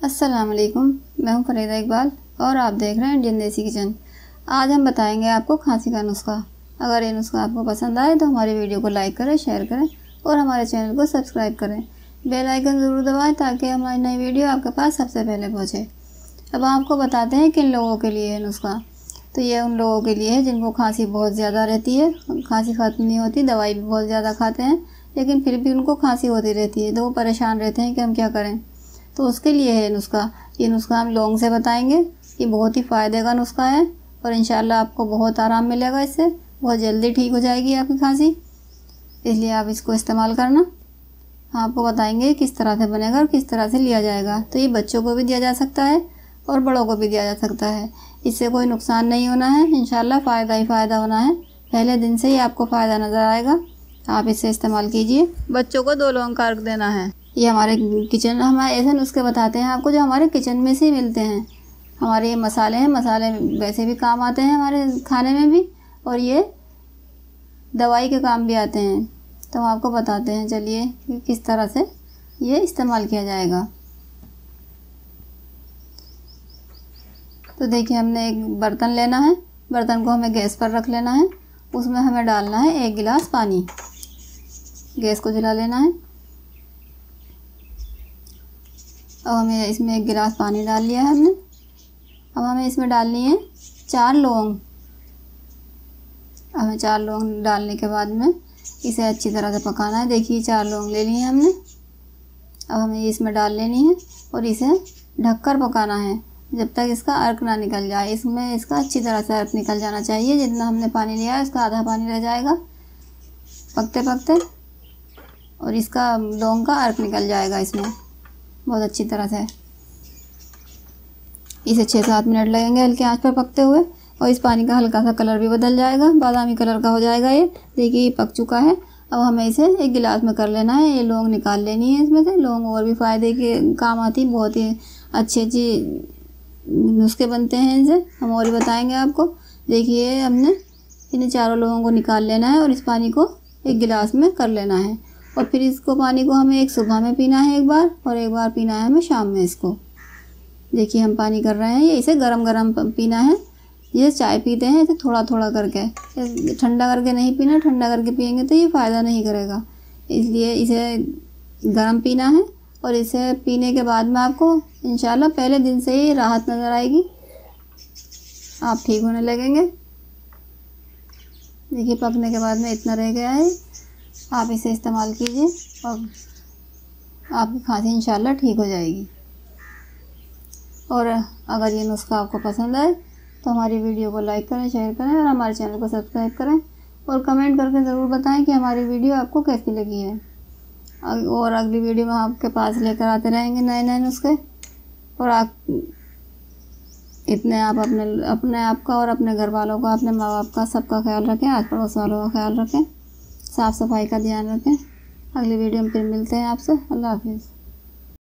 अस्सलाम वालेकुम, मैं हूं फरीदा इकबाल और आप देख रहे हैं इंडियन देसी किचन। आज हम बताएंगे आपको खांसी का नुस्खा। अगर ये नुस्खा आपको पसंद आए तो हमारी वीडियो को लाइक करें, शेयर करें और हमारे चैनल को सब्सक्राइब करें। बेल आइकन ज़रूर दबाएं ताकि हमारी नई वीडियो आपके पास सबसे पहले पहुँचे। अब आपको बताते हैं किन लोगों के लिए है नुस्खा। तो ये उन लोगों के लिए है जिनको खांसी बहुत ज़्यादा रहती है, खांसी ख़त्म नहीं होती, दवाई भी बहुत ज़्यादा खाते हैं लेकिन फिर भी उनको खांसी होती रहती है, तो वो परेशान रहते हैं कि हम क्या करें। तो उसके लिए है नुस्खा। ये नुस्खा हम लौंग से बताएंगे। ये बहुत ही फ़ायदे का नुस्खा है और इंशाल्लाह आपको बहुत आराम मिलेगा इससे, बहुत जल्दी ठीक हो जाएगी आपकी खांसी, इसलिए आप इसको इस्तेमाल करना। आपको बताएंगे किस तरह से बनेगा और किस तरह से लिया जाएगा। तो ये बच्चों को भी दिया जा सकता है और बड़ों को भी दिया जा सकता है। इससे कोई नुकसान नहीं होना है, इंशाल्लाह फ़ायदा ही फ़ायदा होना है। पहले दिन से ही आपको फ़ायदा नज़र आएगा। आप इसे इस्तेमाल कीजिए। बच्चों को 2 लौंग का अर्क देना है। ये हमारे किचन, हमारे ऐसे नुस्खे बताते हैं आपको जो हमारे किचन में से ही मिलते हैं। हमारे ये मसाले हैं, मसाले वैसे भी काम आते हैं हमारे खाने में भी, और ये दवाई के काम भी आते हैं। तो हम आपको बताते हैं, चलिए कि किस तरह से ये इस्तेमाल किया जाएगा। तो देखिए, हमने एक बर्तन लेना है। बर्तन को हमें गैस पर रख लेना है। उसमें हमें डालना है 1 गिलास पानी। गैस को जला लेना है। अब हमें इसमें 1 गिलास पानी डाल लिया है हमने। अब हमें इसमें डालनी है 4 लौंग। हमें 4 लौंग डालने के बाद में इसे अच्छी तरह से पकाना है। देखिए 4 लौंग ले लिए हैं हमने। अब हमें इसमें डाल लेनी है और इसे ढककर पकाना है जब तक इसका अर्क ना निकल जाए। इसमें इसका अच्छी तरह से अर्क निकल जाना चाहिए। जितना हमने पानी लिया है उसका आधा पानी रह जाएगा पकते पकते, और इसका लौंग का अर्क निकल जाएगा इसमें बहुत अच्छी तरह से। इसे 6-7 मिनट लगेंगे हल्की आंच पर पकते हुए, और इस पानी का हल्का सा कलर भी बदल जाएगा, बादामी कलर का हो जाएगा ये। देखिए ये पक चुका है। अब हमें इसे 1 गिलास में कर लेना है। ये लौंग निकाल लेनी है इसमें से। लौंग और भी फ़ायदे के काम आती है, बहुत ही अच्छे नुस्खे बनते हैं इनसे, हम और भी बताएंगे आपको। देखिए हमने इन चारों लौंगों को निकाल लेना है और इस पानी को 1 गिलास में कर लेना है। और फिर इसको पानी को हमें एक सुबह में पीना है एक बार, और एक बार पीना है हमें शाम में इसको। देखिए हम पानी कर रहे हैं, ये इसे गरम गरम पीना है। ये चाय पीते हैं इसे थोड़ा थोड़ा करके, ठंडा करके नहीं पीना। ठंडा करके पिएंगे तो ये फ़ायदा नहीं करेगा, इसलिए इसे गरम पीना है। और इसे पीने के बाद में आपको इंशाल्लाह पहले दिन से ही राहत नज़र आएगी, आप ठीक होने लगेंगे। देखिए पकने के बाद में इतना रह गया है। आप इसे इस्तेमाल कीजिए और आपकी खांसी इंशाल्लाह ठीक हो जाएगी। और अगर ये नुस्खा आपको पसंद आए तो हमारी वीडियो को लाइक करें, शेयर करें और हमारे चैनल को सब्सक्राइब करें, और कमेंट करके ज़रूर बताएं कि हमारी वीडियो आपको कैसी लगी है। और अगली वीडियो में आपके पास लेकर आते रहेंगे नए नए नुस्खे। और आप अपने आप का और अपने घर वालों का, अपने माँ बाप का, सबका ख्याल रखें। आस पड़ोस वालों का ख्याल रखें, साफ़ सफाई का ध्यान रखें। अगली वीडियो में फिर मिलते हैं आपसे। अल्लाह हाफिज़।